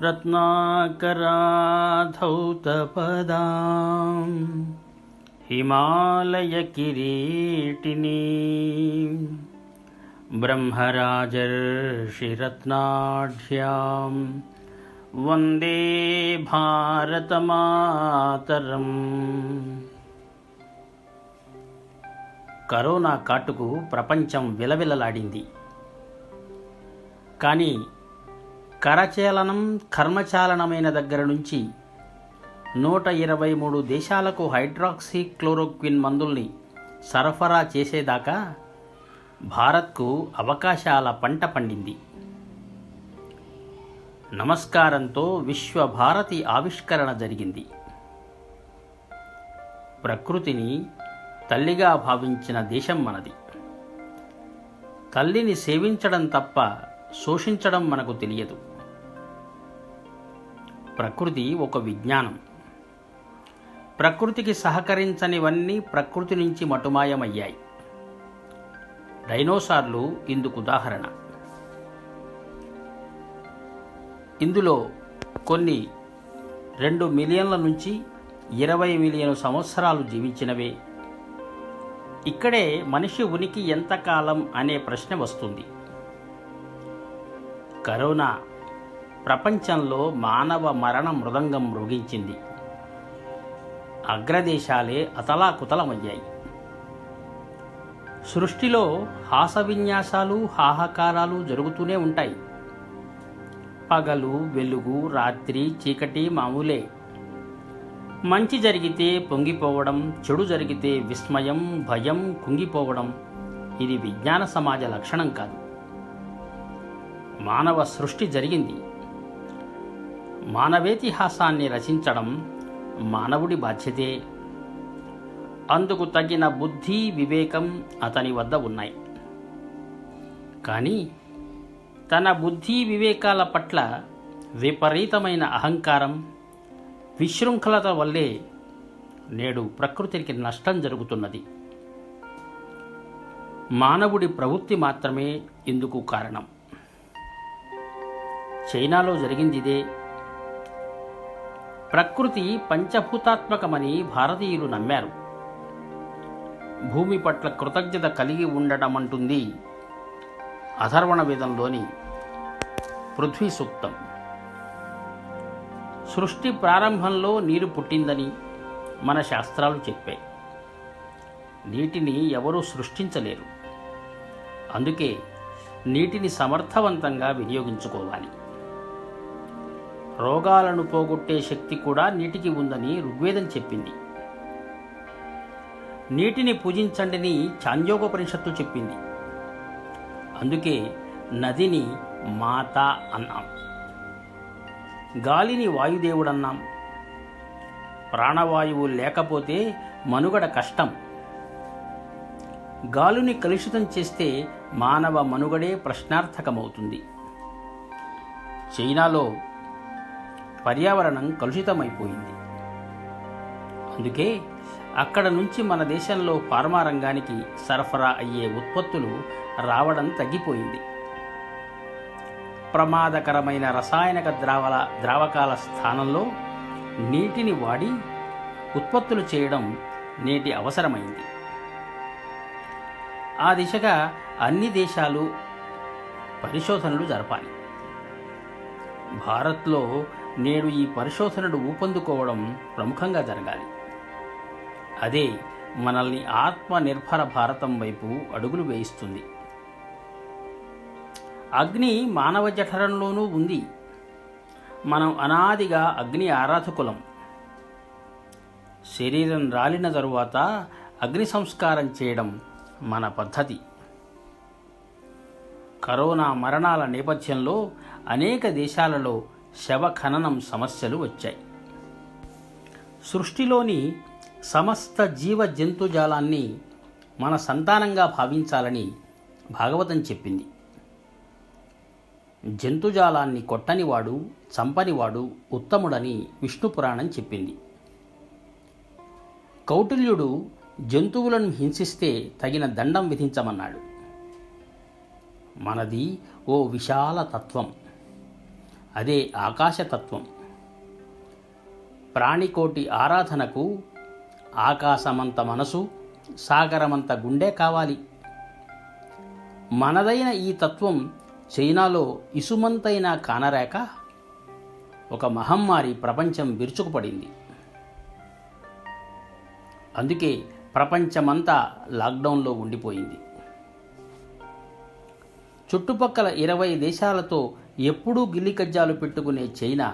रत्नाकराधौतपदां हिमालयकिरीटिनीं ब्रह्मराजर्षिरत्नाढ्यां वन्दे భారతమాతరం. కరోనా కాటుకు ప్రపంచం విలవిలలాడింది. కానీ కరచేలనం కర్మచాలనమైన దగ్గర నుంచి 123 దేశాలకు హైడ్రాక్సీ క్లోరోక్విన్ మందుల్ని సరఫరా చేసేదాకా భారత్కు అవకాశాల పంట పండింది. నమస్కారంతో విశ్వభారతి ఆవిష్కరణ జరిగింది. ప్రకృతిని తల్లిగా భావించిన దేశం మనది. తల్లిని సేవించడం తప్ప శోషించడం మనకు తెలియదు. ప్రకృతి ఒక విజ్ఞానం. ప్రకృతికి సహకరించనివన్నీ ప్రకృతి నుంచి మటుమాయమయ్యాయి. డైనోసార్లు ఇందుకు ఉదాహరణ. ఇందులో కొన్ని 2 మిలియన్ల నుంచి 20 మిలియన్ సంవత్సరాలు జీవించినవే. ఇక్కడే మనిషి ఉనికి ఎంతకాలం అనే ప్రశ్న వస్తుంది. కరోనా ప్రపంచంలో మానవ మరణ మృదంగం మ్రోగించింది. అగ్రదేశాలే అతలాకుతలమయ్యాయి. సృష్టిలో హాసవిన్యాసాలు హాహాకారాలు జరుగుతూనే ఉంటాయి. పగలు వెలుగు, రాత్రి చీకటి మామూలే. మంచి జరిగితే పొంగిపోవడం, చెడు జరిగితే విస్మయం, భయం, కుంగిపోవడం ఇది విజ్ఞాన సమాజ లక్షణం కాదు. మానవ సృష్టి జరిగింది. మానవేతిహాసాన్ని రచించడం మానవుడి బాధ్యతే. అందుకు తగిన బుద్ధి వివేకం అతని వద్ద ఉన్నాయి. కానీ తన బుద్ధి వివేకాల పట్ల విపరీతమైన అహంకారం, విశృంఖలత వల్లే నేడు ప్రకృతికి నష్టం జరుగుతున్నది. మానవుడి ప్రవృత్తి మాత్రమే ఇందుకు కారణం. చైనాలో జరిగిందిదే. ప్రకృతి పంచభూతాత్మకమని భారతీయులు నమ్మారు. భూమి పట్ల కృతజ్ఞత కలిగి ఉండటమంటుంది అథర్వణ వేదంలోని పృథ్వీ సూక్తం. సృష్టి ప్రారంభంలో నీరు పుట్టిందని మన శాస్త్రాలు చెప్పాయి. నీటిని ఎవరూ సృష్టించలేరు. అందుకే నీటిని సమర్థవంతంగా వినియోగించుకోవాలి. రోగాలను పోగొట్టే శక్తి కూడా నీటికి ఉందని ఋగ్వేదం చెప్పింది. నీటిని పూజించండిని చాంద్రోపనిషత్తు చెప్పింది. అందుకే నదిని మాత అన్నాం. గాలిని వాయుదేవుడన్నాం. ప్రాణవాయువు లేకపోతే మనుగడ కష్టం. గాలిని కలుషితం చేస్తే మానవ మనుగడే ప్రశ్నార్థకమవుతుంది. చైనాలో పర్యావరణం కలుషితమైపోయింది. అందుకే అక్కడ నుంచి మన దేశంలో ఫార్మా రంగానికి సరఫరా అయ్యే ఉత్పత్తులు రావడం తగ్గిపోయింది. ప్రమాదకరమైన రసాయనిక ద్రావకాల స్థానంలో నీటిని వాడి ఉత్పత్తులు చేయడం నేటి అవసరమైంది. ఆ దిశగా అన్ని దేశాలు పరిశోధనలు జరపాలి. భారత్లో నేడు ఈ పరిశోధనలు ఊపందుకోవడం ప్రముఖంగా జరగాలి. అదే మనల్ని ఆత్మనిర్భర భారతం వైపు అడుగులు వేయిస్తుంది. అగ్ని మానవ జఠరంలోనూ ఉంది. మనం అనాదిగా అగ్ని ఆరాధకులం. శరీరం రాలిన తరువాత అగ్ని సంస్కారం చేయడం మన పద్ధతి. కరోనా మరణాల నేపథ్యంలో అనేక దేశాలలో శవ ఖననం సమస్యలు వచ్చాయి. సృష్టిలోని సమస్త జీవ జంతుజాలాన్ని మన సంతానంగా భావించాలని భాగవతం చెప్పింది. జంతుజాలాన్ని కొట్టనివాడు, చంపనివాడు ఉత్తముడని విష్ణు పురాణం చెప్పింది. కౌటిల్యుడు జంతువులను హింసిస్తే తగిన దండం విధించమన్నాడు. మనది ఓ విశాల తత్వం. అదే ఆకాశతత్వం. ప్రాణికోటి ఆరాధనకు ఆకాశమంత మనసు, సాగరమంత గుండె కావాలి. మనదైన ఈ తత్వం చైనాలో ఇసుమంతైనా కానరాక ఒక మహమ్మారి ప్రపంచం విరుచుకుపడింది. అందుకే ప్రపంచమంతా లాక్డౌన్లో ఉండిపోయింది. చుట్టుపక్కల 20 దేశాలతో ఎప్పుడూ గిల్లికజ్జాలు పెట్టుకునే చైనా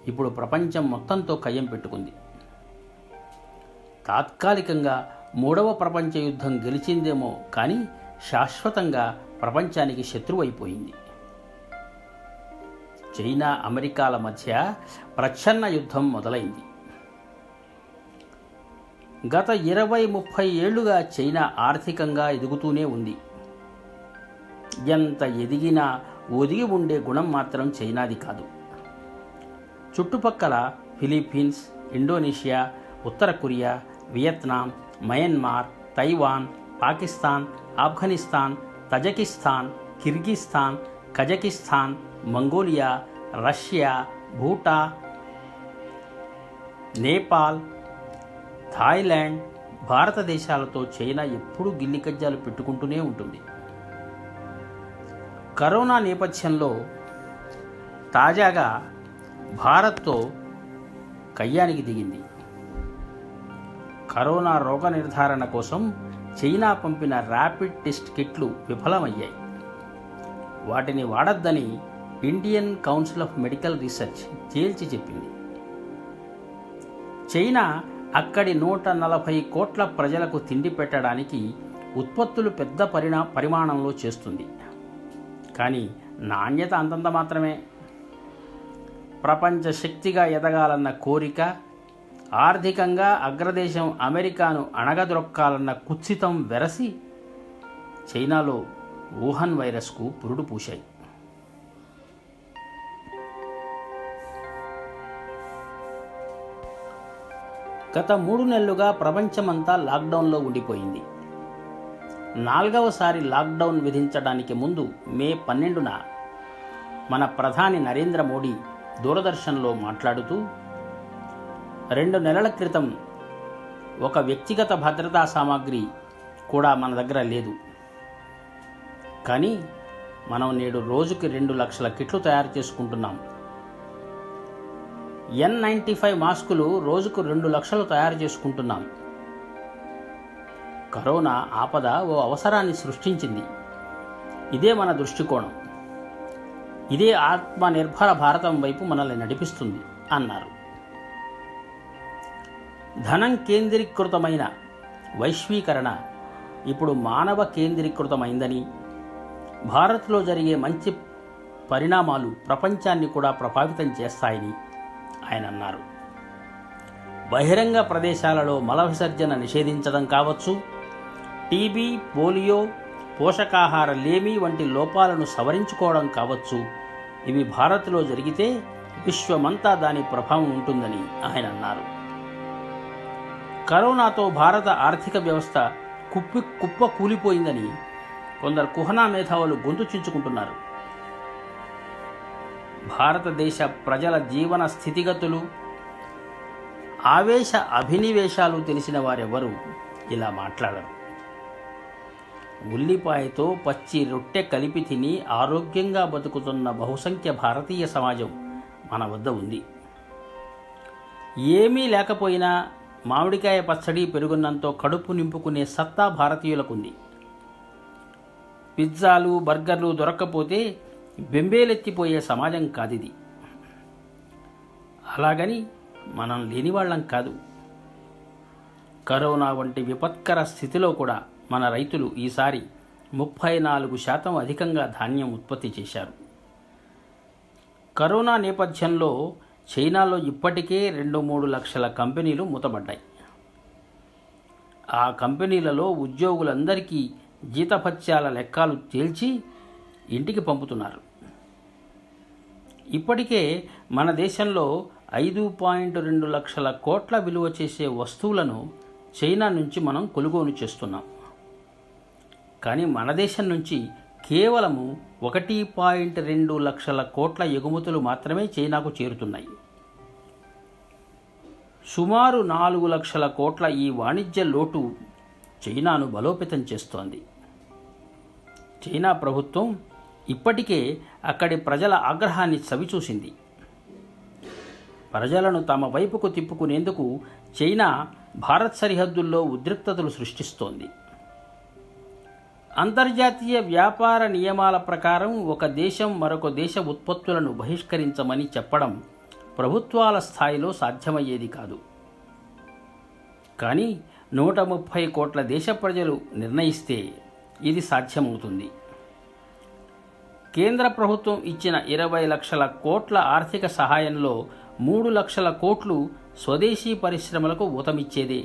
ఇప్పుడు ప్రపంచం మొత్తంతో కయ్యం పెట్టుకుంది. తాత్కాలికంగా 3వ ప్రపంచ యుద్ధం గెలిచిందేమో కానీ శాశ్వతంగా ప్రపంచానికి శత్రువైపోయింది. చైనా అమెరికాల మధ్య ప్రచ్ఛన్న యుద్ధం మొదలైంది. గత 20-30 ఏళ్లుగా చైనా ఆర్థికంగా ఎదుగుతూనే ఉంది. ఎంత ఎదిగినా ఒదిగి ఉండే గుణం మాత్రం చైనాది కాదు. చుట్టుపక్కల ఫిలిప్పీన్స్, ఇండోనేషియా, ఉత్తర Korea, Vietnam, Myanmar, Taiwan, Pakistan, Afghanistan, Tajikistan, Kyrgyzstan, Kazakhstan, Mongolia, Russia, Bhutan, Nepal, Thailand, భారతదేశాలతో చైనా ఎప్పుడూ గిల్లికజ్జాలు పెట్టుకుంటూనే ఉంటుంది. కరోనా నేపథ్యంలో తాజాగా భారత్తో కయ్యానికి దిగింది. కరోనా రోగ నిర్ధారణ కోసం చైనా పంపిన ర్యాపిడ్ టెస్ట్ కిట్లు విఫలమయ్యాయి. వాటిని వాడొద్దని Indian Council of Medical Research తేల్చి చెప్పింది. చైనా అక్కడి 140 కోట్ల ప్రజలకు తిండి పెట్టడానికి ఉత్పత్తులు పెద్ద పరిమాణంలో చేస్తుంది. కానీ నాణ్యత అంతంత మాత్రమే. ప్రపంచ శక్తిగా ఎదగాలన్న కోరిక, ఆర్థికంగా అగ్రదేశం అమెరికాను అణగదొక్కాలన్న కుత్సితం వెరసి చైనాలో వుహాన్ వైరస్కు పురుడు పూశాయి. గత 3 నెలలుగా ప్రపంచమంతా లాక్డౌన్లో ఉండిపోయింది. 4వసారి లాక్డౌన్ విధించడానికి ముందు మే 12న మన ప్రధాని నరేంద్ర మోడీ దూరదర్శన్లో మాట్లాడుతూ 2 నెలల క్రితం ఒక వ్యక్తిగత భద్రతా సామాగ్రి కూడా మన దగ్గర లేదు, కానీ మనం నేడు రోజుకి 2 లక్షల కిట్లు తయారు చేసుకుంటున్నాం. N95 మాస్కులు రోజుకు 2 లక్షలు తయారు చేసుకుంటున్నాం. కరోనా ఆపద ఓ అవసరాన్ని సృష్టించింది. ఇదే మన దృష్టికోణం. ఇదే ఆత్మనిర్భర భారతం వైపు మనల్ని నడిపిస్తుంది అన్నారు. ధనం కేంద్రీకృతమైన వైశ్వీకరణ ఇప్పుడు మానవ కేంద్రీకృతమైందని, భారత్లో జరిగే మంచి పరిణామాలు ప్రపంచాన్ని కూడా ప్రభావితం చేస్తాయని ఆయన అన్నారు. బహిరంగ ప్రదేశాలలో మల విసర్జన నిషేధించడం కావచ్చు, టీబీ, పోలియో, పోషకాహార లేమి వంటి లోపాలను సవరించుకోవడం కావచ్చు, ఇవి భారత్లో జరిగితే విశ్వమంతా దాని ప్రభావం ఉంటుందని ఆయన అన్నారు. కరోనాతో భారత ఆర్థిక వ్యవస్థ కుప్ప కూలిపోయిందని కొందరు కుహనా మేధావులు గొంతు చించుకుంటున్నారు. భారతదేశ ప్రజల జీవన స్థితిగతులు, ఆవేశ అభినివేశాలు తెలిసిన వారెవరూ ఇలా మాట్లాడరు. ఉల్లిపాయతో పచ్చి రొట్టె కలిపి తిని ఆరోగ్యంగా బతుకుతున్న బహుసంఖ్య భారతీయ సమాజం మన వద్ద ఉంది. ఏమీ లేకపోయినా మామిడికాయ పచ్చడి, పెరుగున్నంతో కడుపు నింపుకునే సత్తా భారతీయులకుంది. పిజ్జాలు, బర్గర్లు దొరక్కపోతే బెంబేలెత్తిపోయే సమాజం కాదిది. అలాగని మనం లేనివాళ్లం కాదు. కరోనా వంటి విపత్కర స్థితిలో కూడా మన రైతులు ఈసారి 34% అధికంగా ధాన్యం ఉత్పత్తి చేశారు. కరోనా నేపథ్యంలో చైనాలో ఇప్పటికే 2-3 లక్షల కంపెనీలు మూతపడ్డాయి. ఆ కంపెనీలలో ఉద్యోగులందరికీ జీతభత్యాల లెక్కలు తేల్చి ఇంటికి పంపుతున్నారు. ఇప్పటికే మన దేశంలో 5.2 లక్షల కోట్ల విలువ చేసే వస్తువులను చైనా నుంచి మనం కొనుగోలు చేస్తున్నాం. కానీ మన దేశం నుంచి కేవలము 1.2 లక్షల కోట్ల ఎగుమతులు మాత్రమే చైనాకు చేరుతున్నాయి. సుమారు 4 లక్షల కోట్ల ఈ వాణిజ్య లోటు చైనాను బలోపేతం చేస్తోంది. చైనా ప్రభుత్వం ఇప్పటికే అక్కడి ప్రజల ఆగ్రహాన్ని చవిచూసింది. ప్రజలను తమ వైపుకు తిప్పుకునేందుకు చైనా భారత్ సరిహద్దుల్లో ఉద్రిక్తతలు సృష్టిస్తోంది. అంతర్జాతీయ వ్యాపార నియమాల ప్రకారం ఒక దేశం మరొక దేశ ఉత్పత్తులను బహిష్కరించమని చెప్పడం ప్రభుత్వాల స్థాయిలో సాధ్యమయ్యేది కాదు. కానీ 130 కోట్ల దేశ ప్రజలు నిర్ణయిస్తే ఇది సాధ్యమవుతుంది. కేంద్ర ప్రభుత్వం ఇచ్చిన 20 లక్షల కోట్ల ఆర్థిక సహాయంలో 3 లక్షల కోట్లు స్వదేశీ పరిశ్రమలకు ఊతమిచ్చేదే.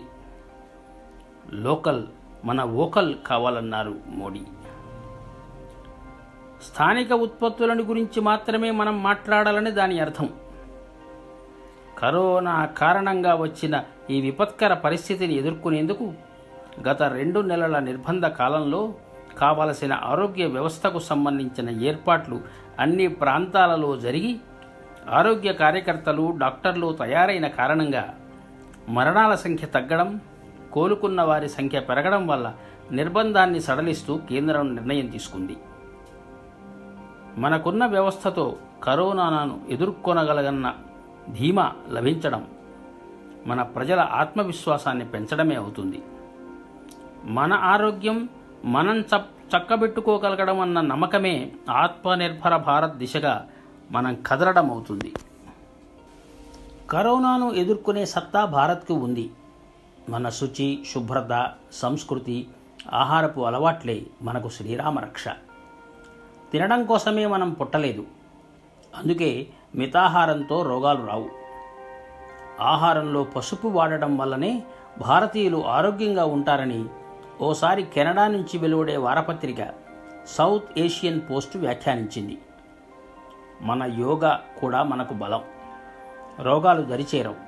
లోకల్ మన వోకల్ కావాలన్నారు మోడీ. స్థానిక ఉత్పత్తులను గురించి మాత్రమే మనం మాట్లాడాలని దాని అర్థం. కరోనా కారణంగా వచ్చిన ఈ విపత్కర పరిస్థితిని ఎదుర్కొనేందుకు గత 2 నెలల నిర్బంధ కాలంలో కావలసిన ఆరోగ్య వ్యవస్థకు సంబంధించిన ఏర్పాట్లు అన్ని ప్రాంతాలలో జరిగి ఆరోగ్య కార్యకర్తలు, డాక్టర్లు తయారైన కారణంగా మరణాల సంఖ్య తగ్గడం, కోలుకున్న వారి సంఖ్య పెరగడం వల్ల నిర్బంధాన్ని సడలిస్తూ కేంద్రం నిర్ణయం తీసుకుంది. మనకున్న వ్యవస్థతో కరోనాను ఎదుర్కొనగలగన్న ధీమా లభించడం మన ప్రజల ఆత్మవిశ్వాసాన్ని పెంచడమే అవుతుంది. మన ఆరోగ్యం మనం చక్కబెట్టుకోగలగడం అన్న నమ్మకమే ఆత్మనిర్భర భారత్ దిశగా మనం కదలడం అవుతుంది. కరోనాను ఎదుర్కొనే సత్తా భారత్కు ఉంది. మన శుచి, శుభ్రత, సంస్కృతి, ఆహారపు అలవాట్లే మనకు శ్రీరామ రక్ష. తినడం కోసమే మనం పుట్టలేదు. అందుకే మితాహారంతో రోగాలు రావు. ఆహారంలో పసుపు వాడడం వల్లనే భారతీయులు ఆరోగ్యంగా ఉంటారని ఓసారి కెనడా నుంచి వెలువడే వారపత్రిక సౌత్ ఏషియన్ పోస్ట్ వ్యాఖ్యానించింది. మన యోగా కూడా మనకు బలం. రోగాలు దరిచేరవు.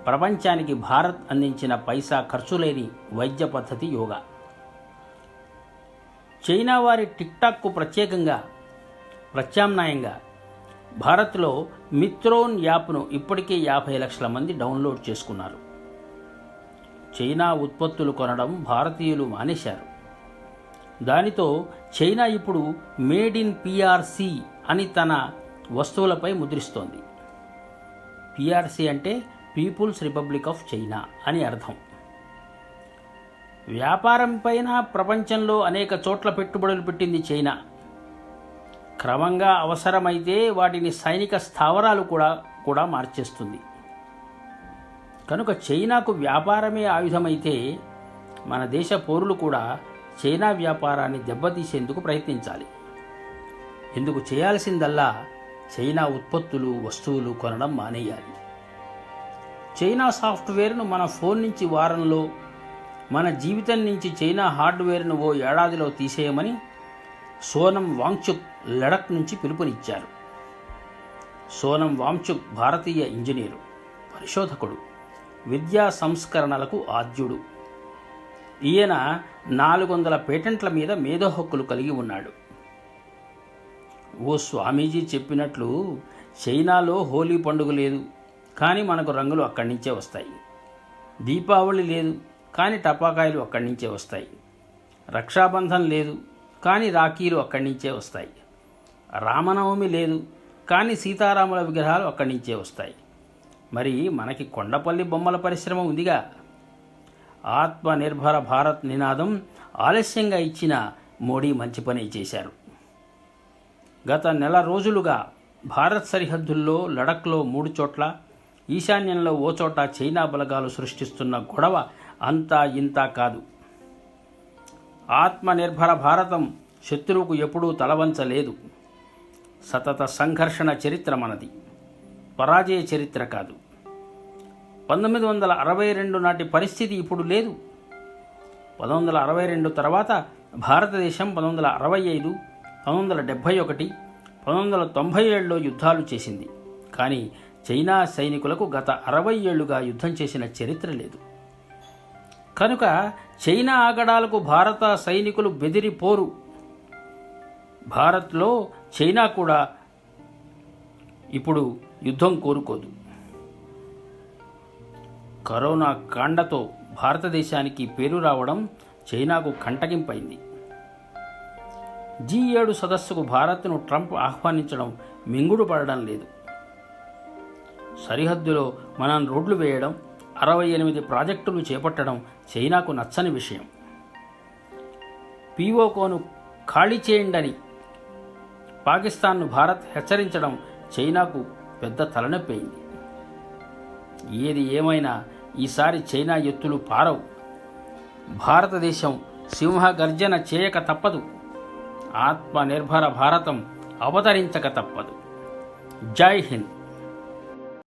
ప్రపంచానికి భారత్ అందించిన పైసా ఖర్చులేని వైద్య పద్ధతి యోగా. చైనా వారి టిక్టాక్కు ప్రత్యామ్నాయంగా భారత్లో మిత్రోన్ యాప్ను ఇప్పటికే 50 లక్షల మంది డౌన్లోడ్ చేసుకున్నారు. చైనా ఉత్పత్తులు కొనడం భారతీయులు మానేశారు. దానితో చైనా ఇప్పుడు మేడ్ ఇన్ పిఆర్సి అని తన వస్తువులపై ముద్రిస్తోంది. పిఆర్సి అంటే పీపుల్స్ రిపబ్లిక్ ఆఫ్ చైనా అని అర్థం. వ్యాపారం పైన ప్రపంచంలో అనేక చోట్ల పెట్టుబడులు పెట్టింది చైనా. క్రమంగా అవసరమైతే వాటిని సైనిక స్థావరాలు కూడా మార్చేస్తుంది. కనుక చైనాకు వ్యాపారమే ఆయుధమైతే మన దేశ పౌరులు కూడా చైనా వ్యాపారాన్ని దెబ్బతీసేందుకు ప్రయత్నించాలి. ఇందుకు చేయాల్సిందల్లా చైనా ఉత్పత్తులు, వస్తువులు కొనడం మానేయాలి. చైనా సాఫ్ట్వేర్ను మన ఫోన్ నుంచి వారంలో, మన జీవితం నుంచి చైనా హార్డ్వేర్ను ఓ ఏడాదిలో తీసేయమని సోనం వాంగ్చుక్ లడక్ నుంచి పిలుపునిచ్చారు. సోనం వాంగ్చుక్ భారతీయ ఇంజనీరు, పరిశోధకుడు, విద్యా సంస్కరణలకు ఆద్యుడు. ఈయన 400 పేటెంట్ల మీద మేధో హక్కులు కలిగి ఉన్నాడు. ఓ స్వామీజీ చెప్పినట్లు చైనాలో హోలీ పండుగ లేదు, కానీ మనకు రంగులు అక్కడి నుంచే వస్తాయి. దీపావళి లేదు, కానీ టపాకాయలు అక్కడి నుంచే వస్తాయి. రక్షాబంధన్ లేదు, కానీ రాఖీలు అక్కడి నుంచే వస్తాయి. రామనవమి లేదు, కానీ సీతారాముల విగ్రహాలు అక్కడి నుంచే వస్తాయి. మరి మనకి కొండపల్లి బొమ్మల పరిశ్రమ ఉందిగా. ఆత్మనిర్భర భారత్ నినాదం ఆలస్యంగా ఇచ్చిన మోడీ మంచి పని చేశారు. గత నెల రోజులుగా భారత్ సరిహద్దుల్లో లడఖ్లో 3 చోట్ల, ఈశాన్యంలో ఓ చోట చైనా బలగాలు సృష్టిస్తున్న గొడవ అంతా ఇంతా కాదు. ఆత్మనిర్భర భారతం శత్రువుకు ఎప్పుడూ తలవంచలేదు. సతత సంఘర్షణ చరిత్ర మనది, పరాజయ చరిత్ర కాదు. 1962 నాటి పరిస్థితి ఇప్పుడు లేదు. 1962 తర్వాత భారతదేశం 1965, 1971, 1997లో యుద్ధాలు చేసింది. కానీ చైనా సైనికులకు గత 60 ఏళ్లుగా యుద్ధం చేసిన చరిత్ర లేదు. కనుక చైనా ఆగడాలకు భారత సైనికులు బెదిరిపోరు. భారత్లో చైనా కూడా ఇప్పుడు యుద్ధం కోరుకోదు. కరోనా కాండతో భారతదేశానికి పేరు రావడం చైనాకు కంటగింపైంది. G7 సదస్సుకు భారత్ను ట్రంప్ ఆహ్వానించడం మింగుడు పడడం లేదు. సరిహద్దులో మనం రోడ్లు వేయడం, 68 ప్రాజెక్టులు చేపట్టడం చైనాకు నచ్చని విషయం. POKను ఖాళీ చేయండని పాకిస్తాన్ను భారత్ హెచ్చరించడం చైనాకు పెద్ద తలనొప్పయింది. ఏది ఏమైనా ఈసారి చైనా ఎత్తులు పారవు. భారతదేశం సింహగర్జన చేయక తప్పదు. ఆత్మనిర్భర భారతం అవతరించక తప్పదు. జై హింద్.